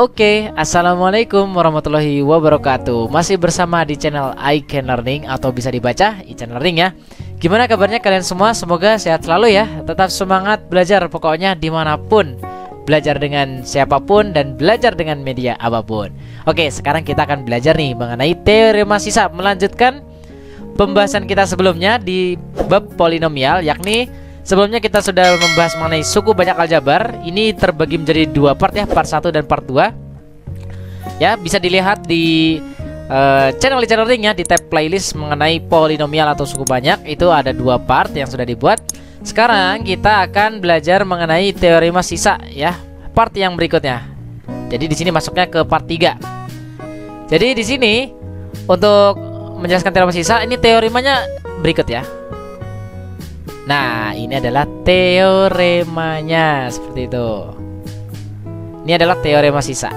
Oke, assalamualaikum warahmatullahi wabarakatuh. Masih bersama di channel I Can Learning atau bisa dibaca I Can Learning ya. Gimana kabarnya kalian semua? Semoga sehat selalu ya. Tetap semangat belajar pokoknya dimanapun. Belajar dengan siapapun dan belajar dengan media apapun. Oke, sekarang kita akan belajar nih mengenai teorema sisa. Melanjutkan pembahasan kita sebelumnya di bab polinomial, yakni sebelumnya kita sudah membahas mengenai suku banyak aljabar. Ini terbagi menjadi dua part ya, part 1 dan part 2. Ya, bisa dilihat di channel Learning ya, di tab playlist mengenai polinomial atau suku banyak. Itu ada dua part yang sudah dibuat. Sekarang kita akan belajar mengenai teorema sisa ya, part yang berikutnya. Jadi di sini masuknya ke part 3. Jadi di sini untuk menjelaskan teorema sisa, ini teoremanya berikut ya. Nah, ini adalah teoremanya seperti itu. Ini adalah teorema sisa.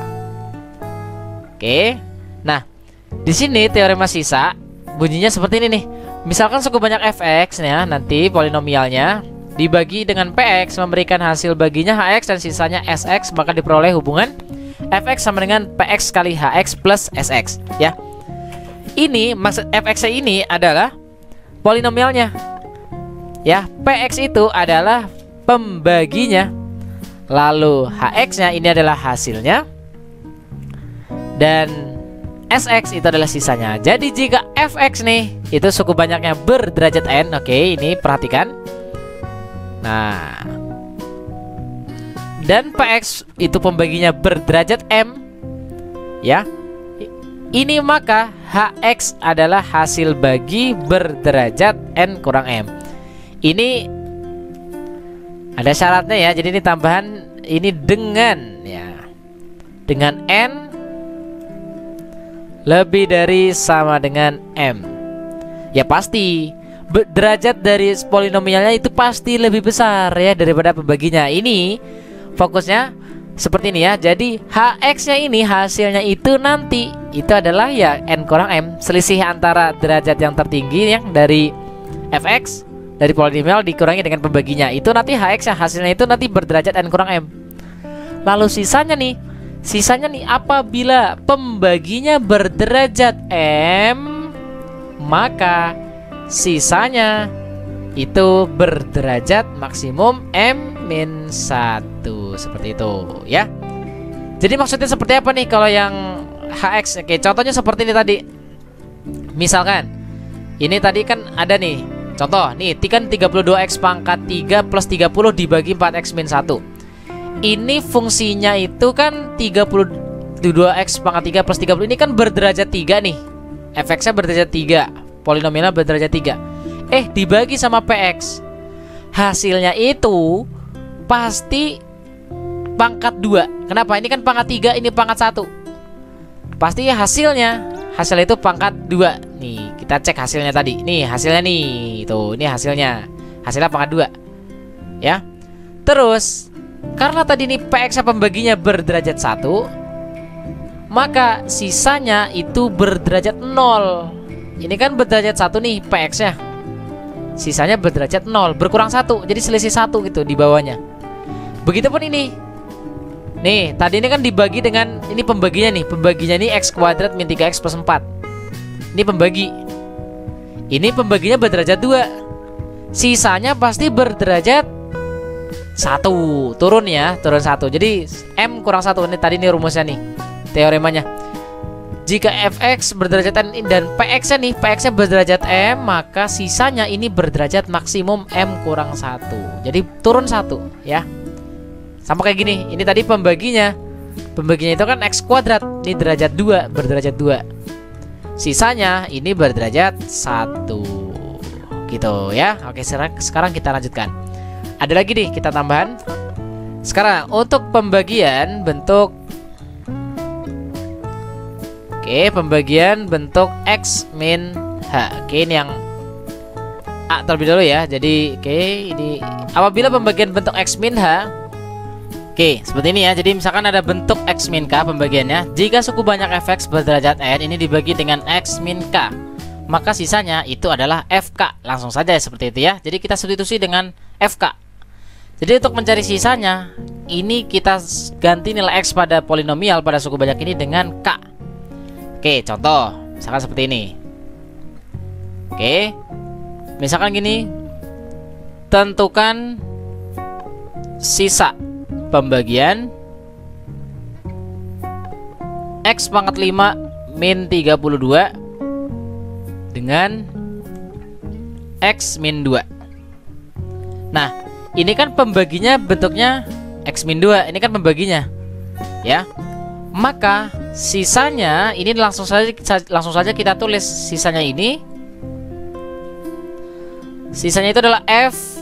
Oke. Nah, di sini teorema sisa bunyinya seperti ini nih. Misalkan suku banyak fx ya, nanti polinomialnya dibagi dengan px memberikan hasil baginya hx dan sisanya sx, maka diperoleh hubungan fx sama dengan px kali hx plus sx ya. Ini maksud fx ini adalah polinomialnya. Ya, px itu adalah pembaginya. Lalu hx-nya ini adalah hasilnya. Dan sx itu adalah sisanya. Jadi jika fx nih itu suku banyaknya berderajat n. Oke, ini perhatikan. Nah, dan px itu pembaginya berderajat m. Ya. Ini maka hx adalah hasil bagi berderajat n kurang m. Ini ada syaratnya ya. Jadi ini tambahan ini dengan ya, dengan n lebih dari sama dengan m. Ya pasti derajat dari polinomialnya itu pasti lebih besar ya daripada pembaginya. Ini fokusnya seperti ini ya. Jadi hx-nya ini hasilnya itu nanti itu adalah ya n kurang m, selisih antara derajat yang tertinggi yang dari fx dari polinomial dikurangi dengan pembaginya. Itu nanti hx ya hasilnya itu nanti berderajat n kurang m. Lalu sisanya nih apabila pembaginya berderajat m, maka sisanya itu berderajat maksimum m-1 seperti itu ya. Jadi maksudnya seperti apa nih kalau yang hx? Oke, contohnya seperti ini tadi. Misalkan ini tadi kan ada nih contoh nih, kan 32x pangkat 3 plus 30 dibagi 4x min 1. Ini fungsinya itu kan 32x pangkat 3 plus 30 ini kan berderajat 3 nih. Fx-nya berderajat 3, polinomialnya berderajat 3. Dibagi sama px. Hasilnya itu pasti pangkat 2. Kenapa? Ini kan pangkat 3, ini pangkat 1. Pasti hasilnya itu pangkat 2. Nih, kita cek hasilnya tadi. Nih, hasilnya nih. Tuh, ini hasilnya. Hasilnya pangkat 2. Ya. Terus, karena tadi ini px pembaginya berderajat 1, maka sisanya itu berderajat 0. Ini kan berderajat 1 nih px-nya. Sisanya berderajat 0, berkurang 1. Jadi selisih 1 gitu di bawahnya. Begitupun ini. Nih, tadi ini kan dibagi dengan ini pembaginya nih. Pembaginya ini x kuadrat min 3x plus 4. Ini pembagi. Ini pembaginya berderajat 2. Sisanya pasti berderajat 1. Turun ya, turun 1. Jadi m kurang 1. Ini tadi ini rumusnya nih, teoremanya. Jika fx berderajat n dan px-nya nih, px-nya berderajat m, maka sisanya ini berderajat maksimum m kurang 1. Jadi turun 1 ya. Sama kayak gini. Ini tadi pembaginya itu kan x kuadrat. Ini derajat 2, berderajat 2. Sisanya ini berderajat 1. Gitu ya. Oke, sekarang kita lanjutkan. Ada lagi nih kita tambahan. Sekarang untuk pembagian bentuk pembagian bentuk x min h. Oke, ini yang A terlebih dahulu ya. Jadi ini apabila pembagian bentuk x min h. Oke, seperti ini ya. Jadi misalkan ada bentuk x min k pembagiannya. Jika suku banyak fx berderajat n ini dibagi dengan x min k, maka sisanya itu adalah fk. Langsung saja seperti itu ya. Jadi kita substitusi dengan fk. Jadi untuk mencari sisanya, ini kita ganti nilai X pada polinomial pada suku banyak ini dengan K. Oke, contoh misalkan seperti ini. Oke, misalkan gini, tentukan sisa pembagian X pangkat 5 min 32 dengan X min 2. Nah, ini kan pembaginya bentuknya X min 2. Ini kan pembaginya, ya. Maka sisanya ini langsung saja kita tulis sisanya ini. Sisanya itu adalah F,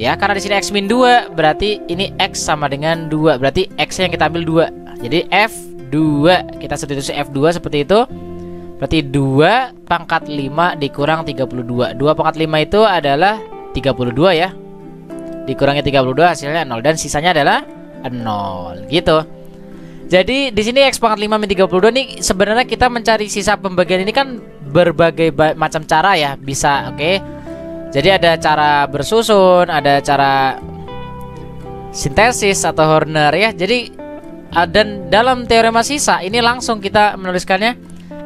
ya, karena di sini X min 2 berarti ini X sama dengan 2. Berarti X yang kita ambil 2. Jadi F2, kita substitusi F2 seperti itu. Berarti 2 pangkat 5 dikurang 32. 2 pangkat 5 itu adalah 32 ya. Dikurangi 32 hasilnya 0 dan sisanya adalah 0 gitu. Jadi di sini X pangkat 5 min 32 nih sebenarnya kita mencari sisa pembagian ini kan berbagai macam cara ya, bisa, oke. Jadi ada cara bersusun, ada cara sintesis atau Horner ya. Jadi dan dalam teorema sisa ini langsung kita menuliskannya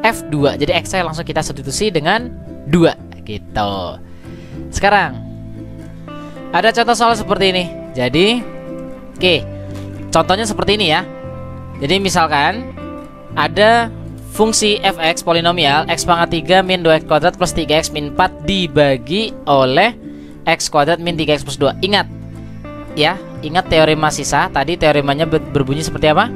F2. Jadi X langsung kita substitusi dengan 2 gitu. Sekarang ada contoh soal seperti ini. Jadi oke, contohnya seperti ini ya. Jadi misalkan ada fungsi fx polinomial x pangkat 3 min 2x kuadrat plus 3x min 4 dibagi oleh x kuadrat min 3x plus 2. Ingat ya, ingat teorema sisa. Tadi teoremanya berbunyi seperti apa?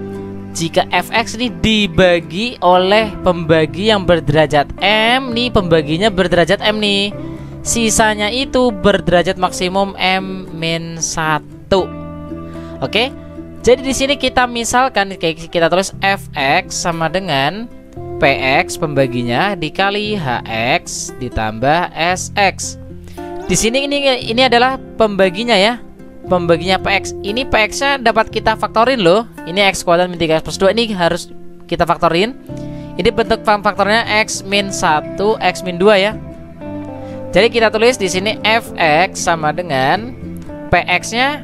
Jika fx ini dibagi oleh pembagi yang berderajat m, nih pembaginya berderajat m nih, sisanya itu berderajat maksimum m min 1. Oke? Jadi di sini kita misalkan kita tulis fx sama dengan px pembaginya dikali hx ditambah sx. Di sini ini adalah pembaginya ya. Pembaginya px. Ini px-nya dapat kita faktorin loh. Ini x kuadrat min 3x plus 2 ini harus kita faktorin. Ini bentuk faktornya x min 1 x min 2 ya. Jadi kita tulis di sini fx sama dengan px-nya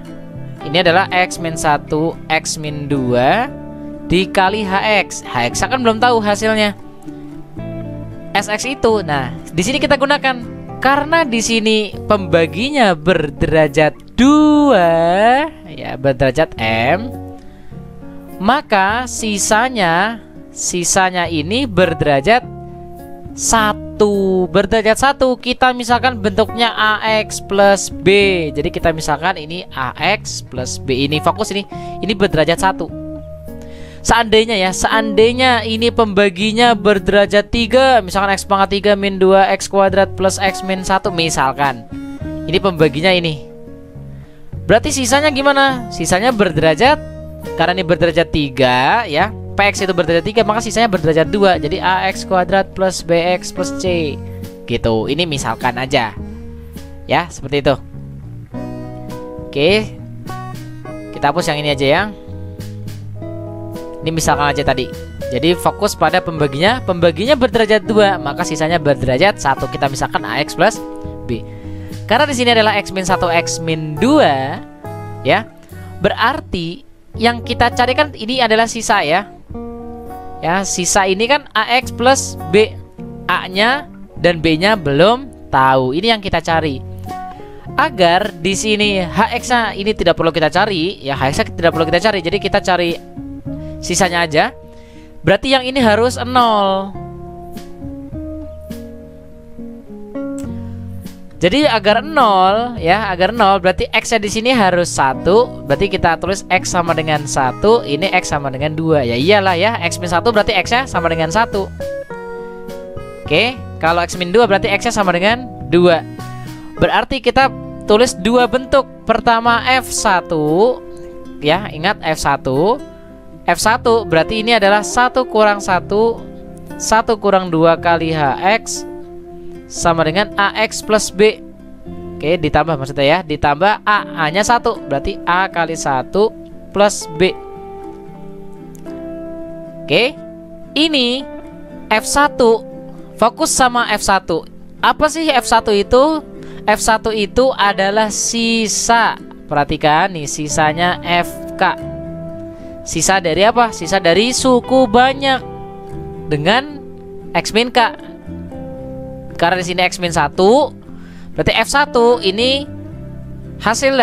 ini adalah x min 1 x min 2 dikali hx. Hx kan belum tahu hasilnya. Sx itu. Nah, di sini kita gunakan karena di sini pembaginya berderajat 2 ya, berderajat m. Maka sisanya ini berderajat 1. Berderajat 1 kita misalkan bentuknya AX plus B. Jadi kita misalkan ini AX plus B. Ini fokus ini berderajat 1. Seandainya ya, seandainya ini pembaginya berderajat 3, misalkan X pangkat 3 min 2 X kuadrat plus X min 1 misalkan. Ini pembaginya ini. Berarti sisanya gimana? Sisanya berderajat, karena ini berderajat 3 ya, Px itu berderajat 3, maka sisanya berderajat 2. Jadi AX kuadrat plus BX plus C gitu. Ini misalkan aja ya, seperti itu. Oke, kita hapus yang ini aja ya. Ini misalkan aja tadi. Jadi fokus pada pembaginya. Pembaginya berderajat 2, maka sisanya berderajat 1. Kita misalkan AX plus B. Karena di sini adalah X min 1 X min 2 ya. Berarti yang kita cari kan ini adalah sisa ya. Ya, sisa ini kan AX plus B. A-nya dan B-nya belum tahu. Ini yang kita cari. Agar di sini HX-nya ini tidak perlu kita cari, ya HX-nya tidak perlu kita cari. Jadi kita cari sisanya aja. Berarti yang ini harus 0. Jadi agar 0 ya, agar 0 berarti X-nya di sini harus 1. Berarti kita tulis X sama dengan 1, ini X sama dengan 2. Ya iyalah ya, X min 1 berarti X-nya sama dengan 1. Oke, kalau X min 2 berarti X-nya sama dengan 2. Berarti kita tulis dua bentuk. Pertama F1 ya, ingat F1. F1 berarti ini adalah 1 kurang 1 kurang 2 kali HX sama dengan AX plus B. Oke, ditambah maksudnya ya, ditambah A-nya 1, berarti A kali 1 plus B. Oke, ini F1. Fokus sama F1. Apa sih F1 itu? F1 itu adalah sisa Perhatikan nih, sisanya FK. Sisa dari apa? Sisa dari suku banyak dengan X min K. Karena di sini X min 1, berarti F1 ini hasil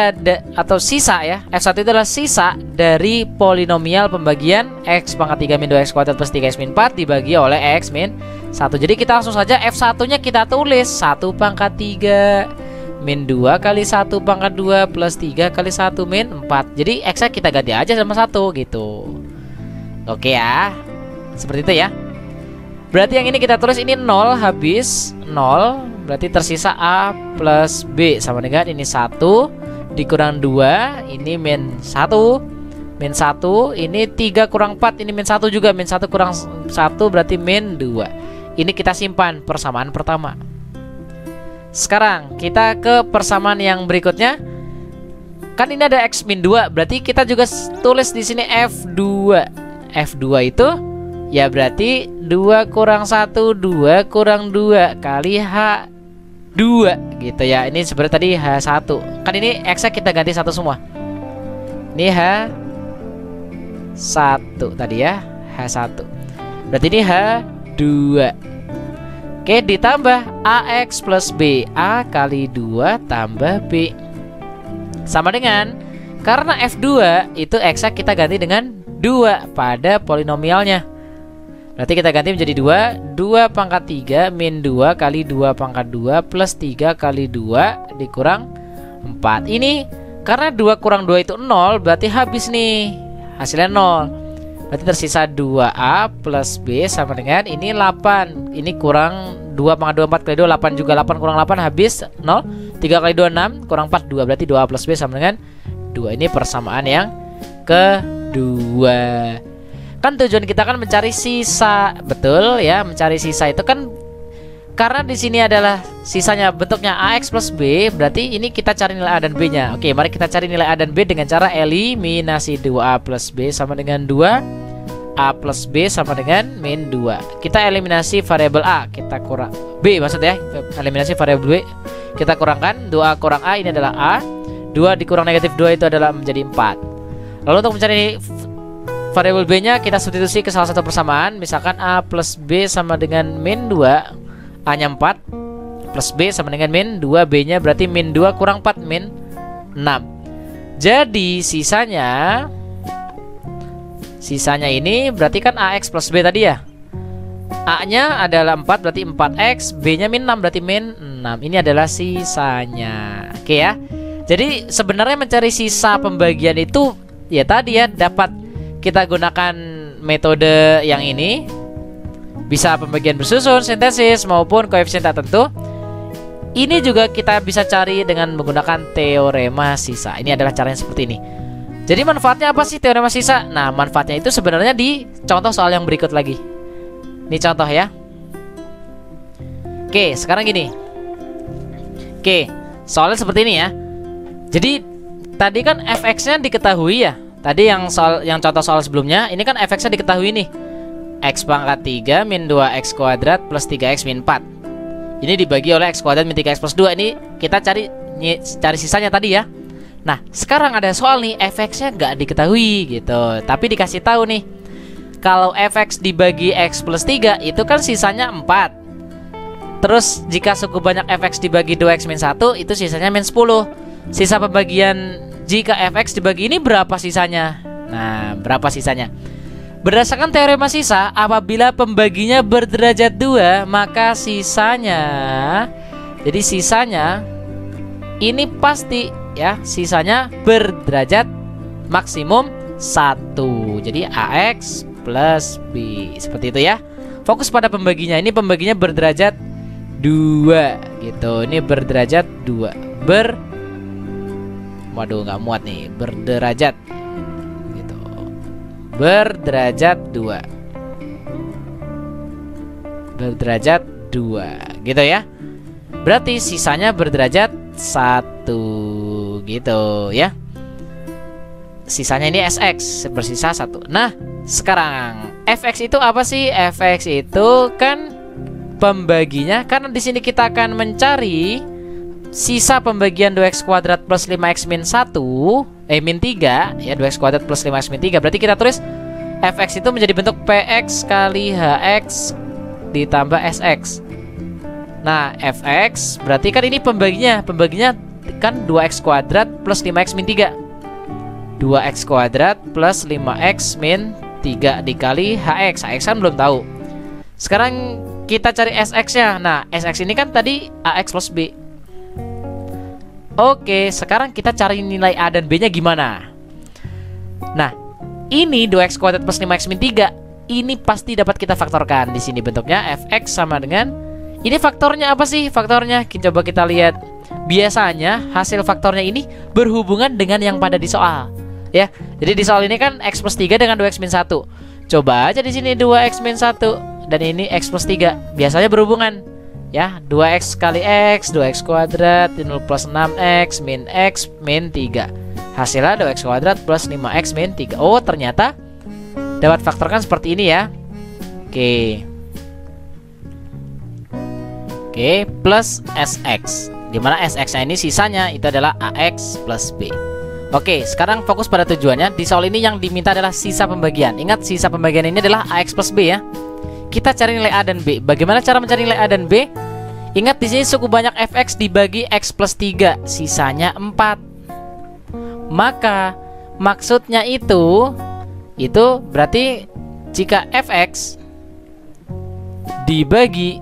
atau sisa ya. F1 itu adalah sisa dari polinomial pembagian X pangkat 3 min 2 X kuadrat plus 3 X min 4 dibagi oleh X min 1. Jadi kita langsung saja F1 nya kita tulis 1 pangkat 3 min 2 kali 1 pangkat 2 plus 3 kali 1 min 4. Jadi X nya kita ganti aja sama 1 gitu. Oke ya, seperti itu ya. Berarti yang ini kita tulis ini 0 habis 0. Berarti tersisa A plus B sama dengan ini 1 dikurang 2. Ini min 1. Min 1. Ini 3 kurang 4. Ini min 1 juga. Min 1 kurang 1 berarti min 2. Ini kita simpan persamaan pertama. Sekarang kita ke persamaan yang berikutnya. Kan ini ada X min 2. Berarti kita juga tulis di sini F2. F2 itu ya berarti 2 kurang 1 2 kurang 2 kali H2 gitu ya. Ini sebenarnya tadi H1. Kan ini X nya kita ganti 1 semua. Ini H1 tadi ya, H1. Berarti ini H2. Oke, ditambah AX plus B. A kali 2 tambah B sama dengan, karena F2 itu X nya kita ganti dengan 2 pada polinomialnya. Berarti kita ganti menjadi 2. 2 pangkat 3 min 2 kali 2 pangkat 2 plus 3 kali 2 dikurang 4. Ini karena 2 kurang 2 itu 0, berarti habis nih, hasilnya 0. Berarti tersisa 2A plus B sama dengan ini 8. Ini kurang 2 pangkat 2 4 kali 2 8 juga. 8 kurang 8 habis 0. 3 kali 2 6 kurang 4 2. Berarti 2A plus B sama dengan 2. Ini persamaan yang kedua. Kan tujuan kita kan mencari sisa, betul ya, mencari sisa itu kan karena di sini adalah sisanya bentuknya AX plus B, berarti ini kita cari nilai A dan B-nya. Oke, mari kita cari nilai A dan B dengan cara eliminasi. 2A plus B sama dengan 2, A plus B sama dengan min 2. Kita eliminasi variabel A, kita kurang B maksudnya, eliminasi variabel B, kita kurangkan 2A kurang A, ini adalah A. 2 dikurang negatif 2 itu adalah menjadi 4. Lalu untuk mencari variabel B-nya kita substitusi ke salah satu persamaan. Misalkan A plus B sama dengan min 2, A-nya 4 plus B sama dengan min 2, B-nya berarti min 2 kurang 4 min 6. Jadi sisanya ini berarti kan AX plus B tadi ya. A-nya adalah 4 berarti 4X, B-nya min 6 berarti min 6. Ini adalah sisanya. Oke ya. Jadi sebenarnya mencari sisa pembagian itu ya tadi ya, dapat kita gunakan metode yang ini, bisa pembagian bersusun, sintesis maupun koefisien tak tentu. Ini juga kita bisa cari dengan menggunakan teorema sisa. Ini adalah caranya seperti ini. Jadi manfaatnya apa sih teorema sisa? Nah, manfaatnya itu sebenarnya di contoh soal yang berikut lagi. Ini contoh ya. Oke, sekarang gini. Oke, soalnya seperti ini ya. Jadi tadi kan fx-nya diketahui ya. Tadi yang contoh soal sebelumnya, ini kan fx-nya diketahui nih. X pangkat 3 min 2x kuadrat plus 3x min 4. Ini dibagi oleh x kuadrat min 3x plus 2. Ini kita cari sisanya tadi ya. Nah, sekarang ada soal nih, fx-nya nggak diketahui gitu, tapi dikasih tahu nih, kalau fx dibagi x plus 3 itu kan sisanya 4. Terus jika suku banyak fx dibagi 2x min 1 itu sisanya min 10. Sisa pembagian jika fx dibagi ini berapa sisanya? Nah, berapa sisanya? Berdasarkan teorema sisa, apabila pembaginya berderajat 2, maka sisanya, jadi sisanya ini pasti ya, sisanya berderajat maksimum 1. Jadi AX plus B. Seperti itu ya. Fokus pada pembaginya. Ini pembaginya berderajat 2 gitu. Ini berderajat 2. Waduh, nggak muat nih. Berderajat gitu. Berderajat 2. Berderajat 2 gitu ya. Berarti sisanya berderajat 1 gitu ya. Sisanya ini SX, bersisa 1. Nah, sekarang fx itu apa sih? Fx itu kan pembaginya, karena di sini kita akan mencari sisa pembagian 2x kuadrat plus 5x min 1 min 3 ya, 2x kuadrat plus 5x min 3. Berarti kita tulis fx itu menjadi bentuk px kali hx ditambah sx. Nah, fx berarti kan ini pembaginya kan 2x kuadrat plus 5x min 3. 2x kuadrat plus 5x min 3 dikali hx. Hx kan belum tahu. Sekarang kita cari sx-nya. Nah, sx ini kan tadi ax plus b. Oke, sekarang kita cari nilai a dan b-nya gimana? Nah, ini 2x kuadrat plus 5x min 3. Ini pasti dapat kita faktorkan. Di sini bentuknya fx sama dengan, ini faktornya apa sih? Faktornya coba kita lihat. Biasanya hasil faktornya ini berhubungan dengan yang pada di soal. Ya, jadi di soal ini kan x plus 3 dengan 2x min 1. Coba aja di sini 2x min 1 dan ini x plus 3. Biasanya berhubungan. Ya, 2x kali x, 2x kuadrat, 0 plus 6x min 3. Hasilnya 2x kuadrat plus 5x min 3. Oh, ternyata dapat faktorkan seperti ini ya. Oke, plus sx. Dimana sx-nya ini sisanya itu adalah ax plus b. Oke, sekarang fokus pada tujuannya. Di soal ini yang diminta adalah sisa pembagian. Ingat, sisa pembagian ini adalah ax plus b ya. Kita cari nilai a dan b. Bagaimana cara mencari nilai a dan b? Ingat, di sini suku banyak fx dibagi x plus 3, sisanya 4. Maka maksudnya itu berarti jika fx dibagi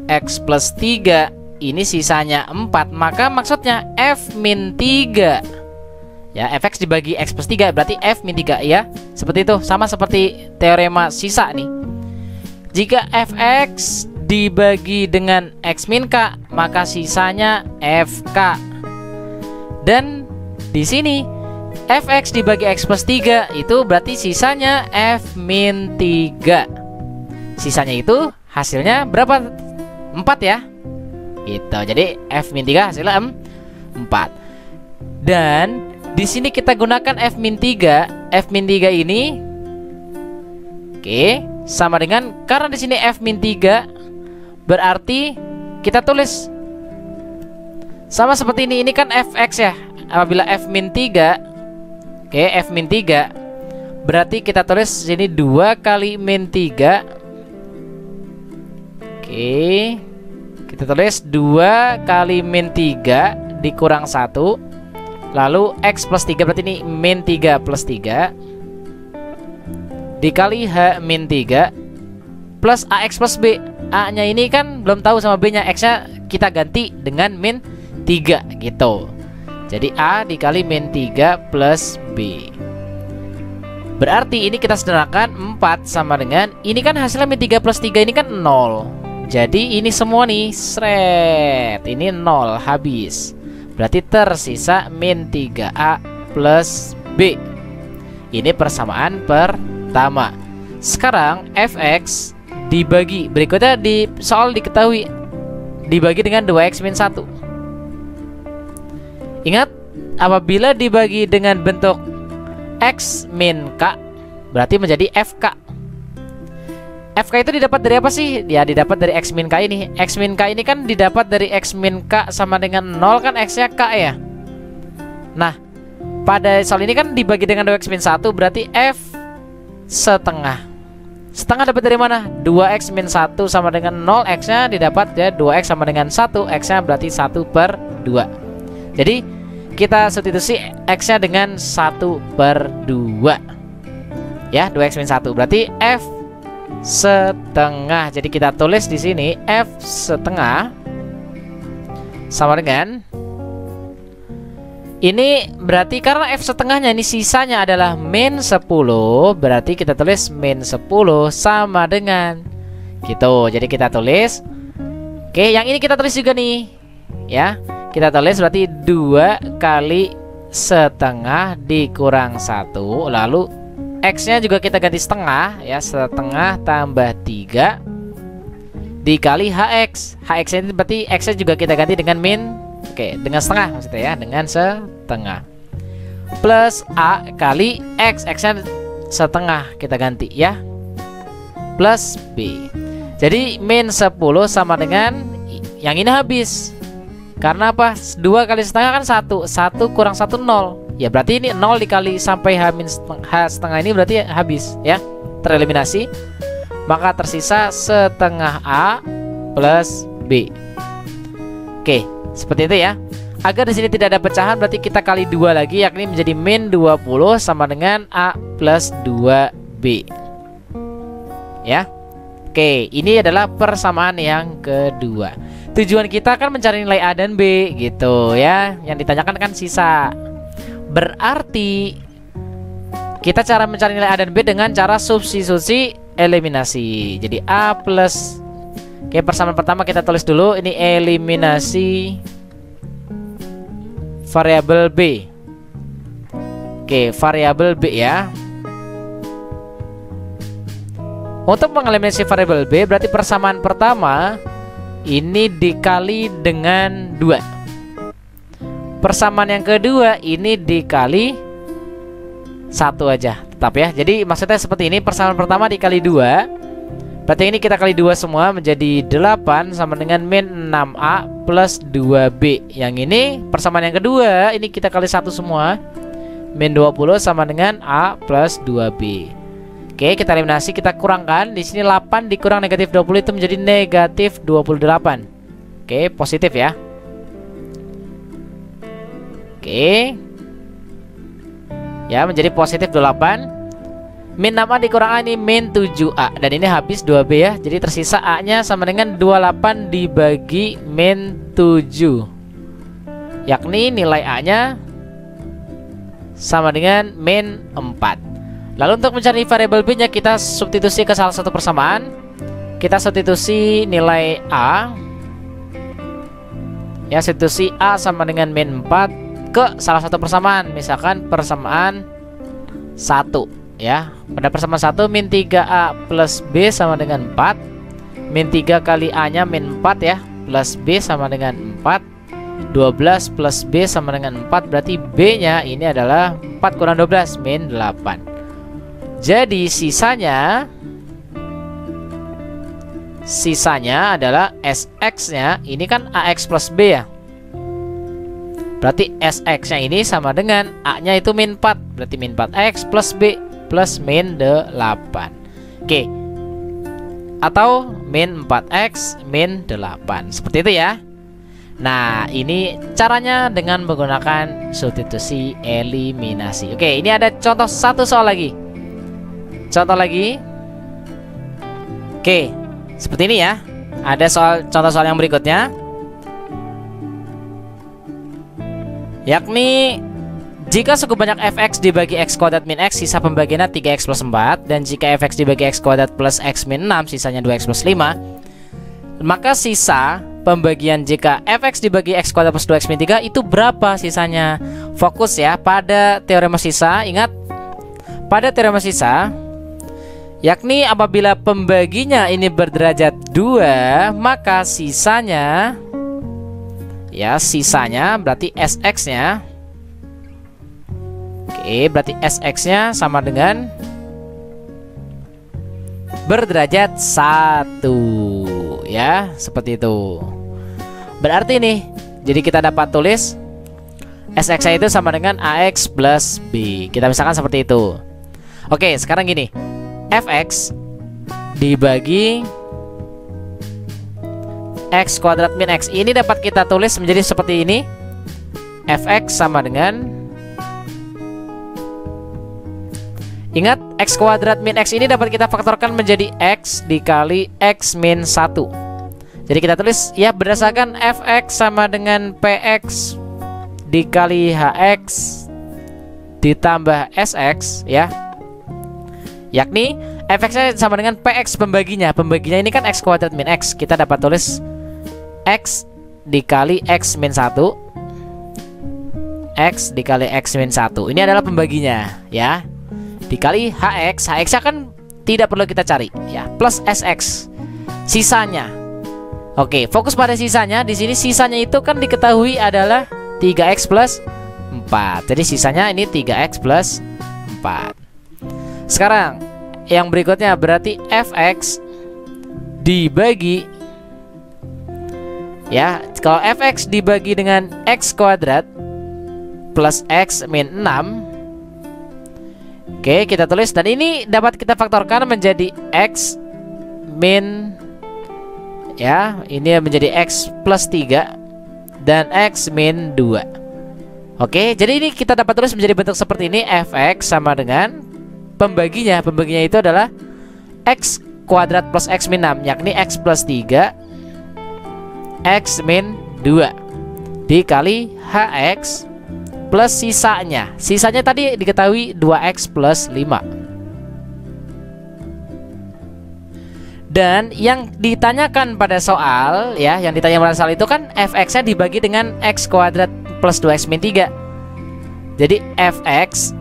x plus 3 ini sisanya 4, maka maksudnya f min 3. Ya, fx dibagi x plus 3 berarti f min 3 ya. Seperti itu, sama seperti teorema sisa nih. Jika fx dibagi dengan x min k, maka sisanya fk. Dan di sini fx dibagi x plus 3 itu berarti sisanya f min 3. Sisanya itu hasilnya berapa? 4 ya. Gitu. Jadi f min 3 hasilnya 4. Dan di sini kita gunakan f min 3. F min 3 ini sama dengan, karena di sini f min 3 berarti kita tulis sama seperti ini. Ini kan fx ya. Apabila f min 3, f min 3 berarti kita tulis sini 2 kali min 3. Kita tulis 2 kali min 3 dikurang 1. Lalu x plus 3 berarti ini min 3 plus 3 dikali h min 3 plus ax plus b. A nya ini kan belum tahu sama b nya. X nya kita ganti dengan min 3 gitu. Jadi a dikali min 3 plus b. Berarti ini kita sederhanakan 4 sama dengan, ini kan hasilnya min 3 plus 3 ini kan 0. Jadi ini semua nih seret, ini 0 habis. Berarti tersisa min 3a plus b. Ini persamaan pertama. Sekarang fx dibagi, berikutnya di soal diketahui dibagi dengan 2x min 1. Ingat, apabila dibagi dengan bentuk x min k berarti menjadi fk. Fk itu didapat dari apa sih? Ya, didapat dari x min k ini. X min k ini kan didapat dari x min k sama dengan 0 kan, x nya k ya. Nah, pada soal ini kan dibagi dengan 2x min 1 berarti f setengah. Setengah dapat dari mana? 2x min 1 sama dengan 0, x nya didapat ya 2x sama dengan 1, x nya berarti 1/2. Jadi kita substitusi x nya dengan 1/2 ya, 2x min 1 berarti f setengah. Jadi kita tulis di sini f setengah sama dengan, ini berarti karena f setengahnya ini sisanya adalah min 10, berarti kita tulis min 10 sama dengan gitu. Jadi kita tulis, yang ini kita tulis juga nih ya. Kita tulis berarti 2 kali setengah dikurang 1. Lalu x nya juga kita ganti setengah ya, setengah tambah 3 dikali hx. Hx ini berarti x nya juga kita ganti dengan min, dengan setengah maksudnya ya, dengan setengah. Plus a kali x, x nya setengah kita ganti ya, plus b. Jadi min 10 sama dengan yang ini habis Karena apa? 2 kali setengah kan 1. 1 kurang 1 0. Ya berarti ini 0 dikali sampai H setengah ini berarti habis ya. Tereliminasi. Maka tersisa setengah A plus B. Oke, seperti itu ya. Agar di sini tidak ada pecahan berarti kita kali 2 lagi, yakni menjadi min 20 sama dengan A plus 2B. Ya. Oke, ini adalah persamaan yang kedua. Tujuan kita kan mencari nilai A dan B gitu ya. Yang ditanyakan kan sisa. Berarti kita cara mencari nilai A dan B dengan cara substitusi eliminasi. Jadi A plus, oke, persamaan pertama kita tulis dulu. Ini eliminasi variabel B. Oke, variabel B ya. Untuk mengeliminasi variabel B berarti persamaan pertama ini dikali dengan 2. Persamaan yang kedua ini dikali 1 aja tetap ya. Jadi maksudnya seperti ini, persamaan pertama dikali 2. Berarti ini kita kali 2 semua menjadi 8 sama dengan min 6A plus 2B. Yang ini persamaan yang kedua ini kita kali 1 semua, min 20 sama dengan A plus 2B. Oke, kita eliminasi, kita kurangkan. Di sini 8 dikurang negatif 20 itu menjadi negatif 28. Oke, positif ya. Oke. Ya, menjadi positif 28. Min 6A dikurang A ini min 7A. Dan ini habis 2B ya. Jadi tersisa A-nya sama dengan 28 dibagi min 7. Yakni nilai A-nya sama dengan min 4. Lalu untuk mencari variabel B-nya kita substitusi ke salah satu persamaan. Kita substitusi nilai A. Ya, substitusi A sama dengan min 4 ke salah satu persamaan. Misalkan persamaan 1 ya. Pada persamaan 1 min 3A plus B sama dengan 4. Min 3 kali A-nya min 4 ya, plus B sama dengan 4. 12 plus B sama dengan 4. Berarti B-nya ini adalah 4 kurang 12 min 8. Jadi sisanya adalah SX-nya ini kan AX plus B ya. Berarti SX-nya ini sama dengan A-nya itu min 4. Berarti min 4X plus B plus min 8. Oke. Atau min 4X min 8. Seperti itu ya. Nah, ini caranya dengan menggunakan substitusi eliminasi. Oke, ini ada contoh satu soal lagi. Contoh lagi. Oke, seperti ini ya. Ada contoh soal yang berikutnya, yakni jika suku banyak fx dibagi x kuadrat min x, sisa pembagiannya 3x plus 4. Dan jika fx dibagi x kuadrat plus x min 6, sisanya 2x plus 5. Maka sisa pembagian jika fx dibagi x kuadrat plus 2x min 3 itu berapa sisanya? Fokus ya pada teorema sisa. Ingat, pada teorema sisa, yakni apabila pembaginya ini berderajat 2, maka sisanya, ya sisanya berarti SX-nya. Oke, berarti SX-nya sama dengan berderajat 1. Ya, seperti itu. Berarti nih, jadi kita dapat tulis SX-nya itu sama dengan AX plus B. Kita misalkan seperti itu. Oke, sekarang gini, fx dibagi x kuadrat min x ini dapat kita tulis menjadi seperti ini. Fx sama dengan, ingat, x kuadrat min x ini dapat kita faktorkan menjadi x dikali x min 1. Jadi kita tulis ya berdasarkan fx sama dengan px dikali hx ditambah sx ya. Yakni fx-nya sama dengan px pembaginya. Pembaginya ini kan x kuadrat min x. Kita dapat tulis x dikali x min 1. X dikali x min 1. Ini adalah pembaginya ya. Dikali hx. Hx-nya kan tidak perlu kita cari ya. Plus sx. Sisanya. Oke, fokus pada sisanya. Di sini sisanya itu kan diketahui adalah 3x plus 4. Jadi sisanya ini 3x plus 4. Sekarang yang berikutnya berarti fx dibagi Ya, kalau fx dibagi dengan x kuadrat plus x min 6. Oke, kita tulis, dan ini dapat kita faktorkan menjadi x min, ya, ini menjadi x plus 3 dan x min 2. Oke, jadi ini kita dapat tulis menjadi bentuk seperti ini. Fx sama dengan pembaginya. Pembaginya itu adalah x kuadrat plus x min 6, yakni x plus 3 x min 2 dikali hx plus sisanya. Sisanya tadi diketahui 2x plus 5. Dan yang ditanyakan pada soal, ya, yang ditanya pada soal itu kan fx-nya dibagi dengan x kuadrat plus 2x min 3. Jadi fx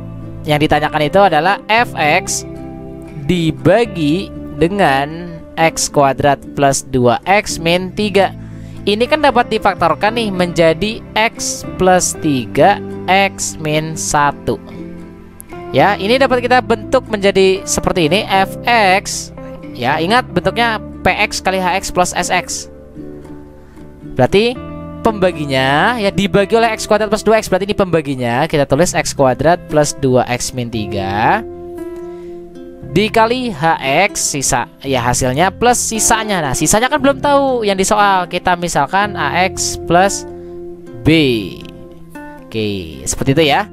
yang ditanyakan itu adalah fx dibagi dengan x kuadrat plus 2x min 3. Ini kan dapat difaktorkan nih menjadi x plus 3 x min 1. Ya, ini dapat kita bentuk menjadi seperti ini. Fx, ya, ingat bentuknya px kali hx plus sx. Berarti pembaginya, ya, dibagi oleh x kuadrat plus 2x. Berarti ini pembaginya kita tulis x kuadrat plus 2x min 3 dikali hx, sisa, ya, hasilnya plus sisanya. Nah, sisanya kan belum tahu yang di soal. Kita misalkan ax plus b. Oke, seperti itu ya.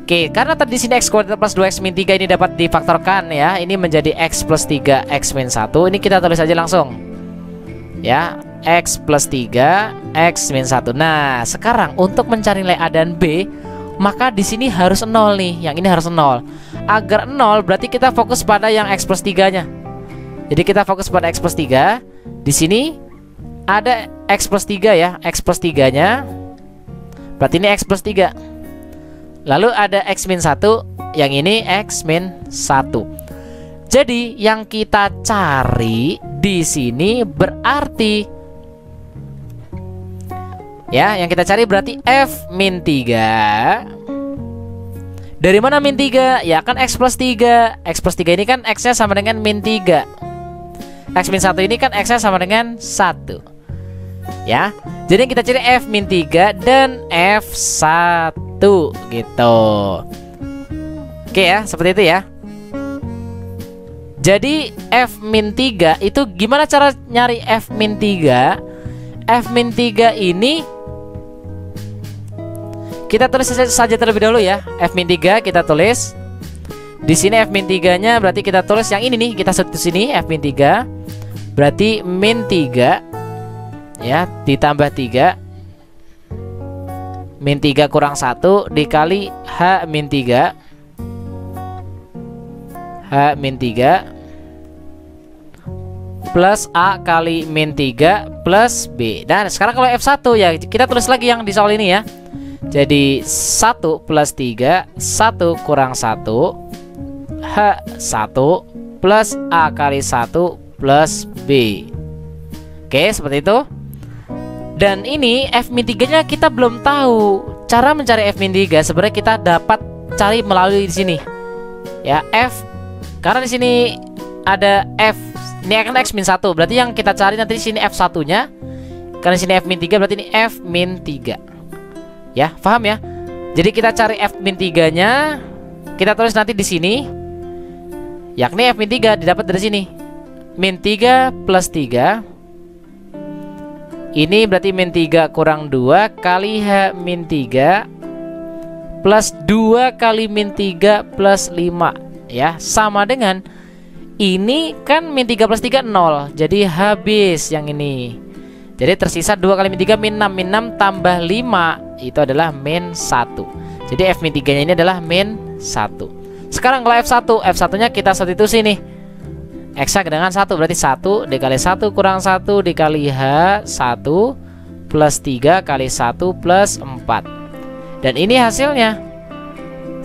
Oke, karena tadi di sini x kuadrat plus 2x min 3 ini dapat difaktorkan, ya. Ini menjadi x plus 3 x min 1. Ini kita tulis aja langsung. Ya, x plus 3 x min 1. Nah, sekarang untuk mencari nilai a dan b, maka di sini harus 0 nih. Yang ini harus 0. Agar 0 berarti kita fokus pada yang x plus 3-nya. Jadi kita fokus pada x plus 3. Di sini ada x plus 3, ya, x plus 3-nya. Berarti ini x plus 3. Lalu ada x min 1, yang ini x min 1. Jadi yang kita cari di sini berarti, ya, yang kita cari berarti f min 3. Dari mana min 3? Ya kan x plus 3. X plus 3 ini kan x-nya sama dengan min 3. X min 1 ini kan x-nya sama dengan 1. Ya, jadi kita cari f min 3 dan f1 gitu. Oke, ya, seperti itu ya. Jadi f min 3 itu gimana cara nyari f min 3? F min 3 ini kita tulis saja terlebih dahulu, ya. F min 3 kita tulis. Di sini f min 3-nya berarti kita tulis yang ini nih, kita set di sini f min 3. Berarti min 3, ya, ditambah 3. Min 3 kurang 1 dikali h min 3. H min 3 plus a kali min 3 plus b. Dan sekarang kalau f1, ya, kita tulis lagi yang di soal ini, ya. Jadi 1 plus 3, 1 kurang 1, H1 plus A kali 1 plus B. Oke, seperti itu. Dan ini f min 3-nya kita belum tahu. Cara mencari f min 3 sebenarnya kita dapat cari melalui di sini. Ya, f, karena di sini ada f, ini akan x min 1. Berarti yang kita cari nanti di sini f1-nya. Karena di sini f min 3 berarti ini f min 3. Ya, paham ya? Jadi kita cari f min 3-nya, kita tulis nanti di sini, yakni f min 3 didapat dari sini. Min 3 plus 3. Ini berarti min 3 kurang 2 kali h min 3 plus 2 kali min 3 plus 5, ya, sama dengan ini kan min 3 plus 3 0. Jadi habis yang ini. Jadi tersisa 2 kali min 3 min 6. Min 6 tambah 5 itu adalah min 1. Jadi f min 3-nya ini adalah min 1. Sekarang kalau f1, f1-nya kita substitusi nih. X-nya dengan 1 berarti 1 dikali 1 kurang 1 dikali H1 plus 3 kali 1 plus 4. Dan ini hasilnya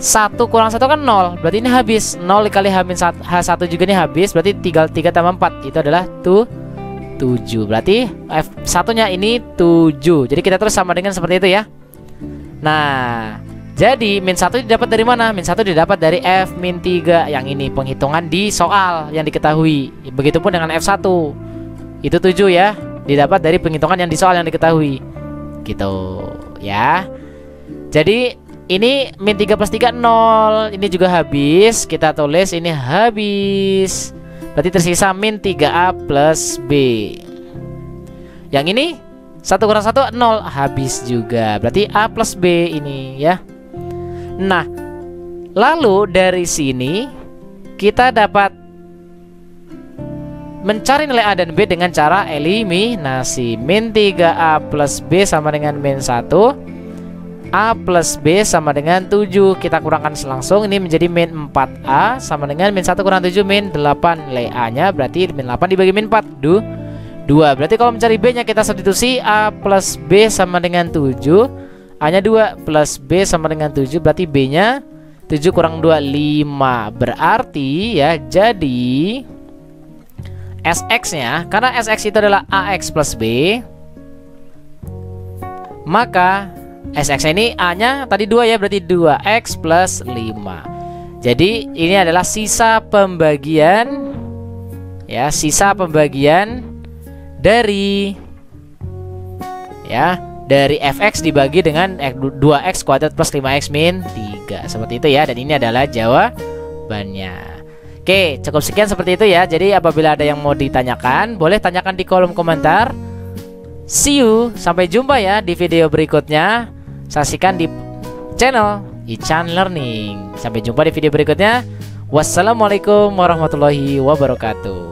1 kurang 1 kan 0. Berarti ini habis. 0 dikali H1 juga nih habis. Berarti 3 tambah 4 itu adalah 7. Berarti F1-nya ini 7. Jadi kita terus sama dengan seperti itu, ya. Nah, jadi min 1 didapat dari mana? Min 1 didapat dari F min 3. Yang ini penghitungan di soal yang diketahui. Begitupun dengan F1. Itu 7, ya. didapat dari penghitungan yang di soal yang diketahui. Gitu ya. Jadi ini min 3 plus 3 0. Ini juga habis. Kita tulis ini habis. Berarti tersisa min 3A plus B. Yang ini 1 kurang 1 0. Habis juga. Berarti A plus B ini ya. Nah, lalu dari sini kita dapat mencari nilai A dan B dengan cara eliminasi. Min 3A plus B sama dengan min 1. A plus B sama dengan 7. Kita kurangkan langsung. Ini menjadi min 4A sama dengan min 1 kurang 7 min 8. Nilai A nya berarti min 8 dibagi min 4 2. Berarti kalau mencari B nya kita substitusi. A plus B sama dengan 7. A nya 2 plus B sama dengan 7. Berarti B nya 7 kurang 2 5. Berarti ya, jadi SX nya, karena SX itu adalah AX plus B, maka SX ini A nya tadi 2 ya, berarti 2X plus 5. Jadi ini adalah sisa pembagian ya, sisa pembagian dari ya, dari fx dibagi dengan 2x kuadrat plus 5x min 3. Seperti itu ya, dan ini adalah jawabannya. Oke, cukup sekian seperti itu ya. Jadi apabila ada yang mau ditanyakan, boleh tanyakan di kolom komentar. See you, sampai jumpa ya di video berikutnya. Saksikan di channel Ichan Learning. Sampai jumpa di video berikutnya. Wassalamualaikum warahmatullahi wabarakatuh.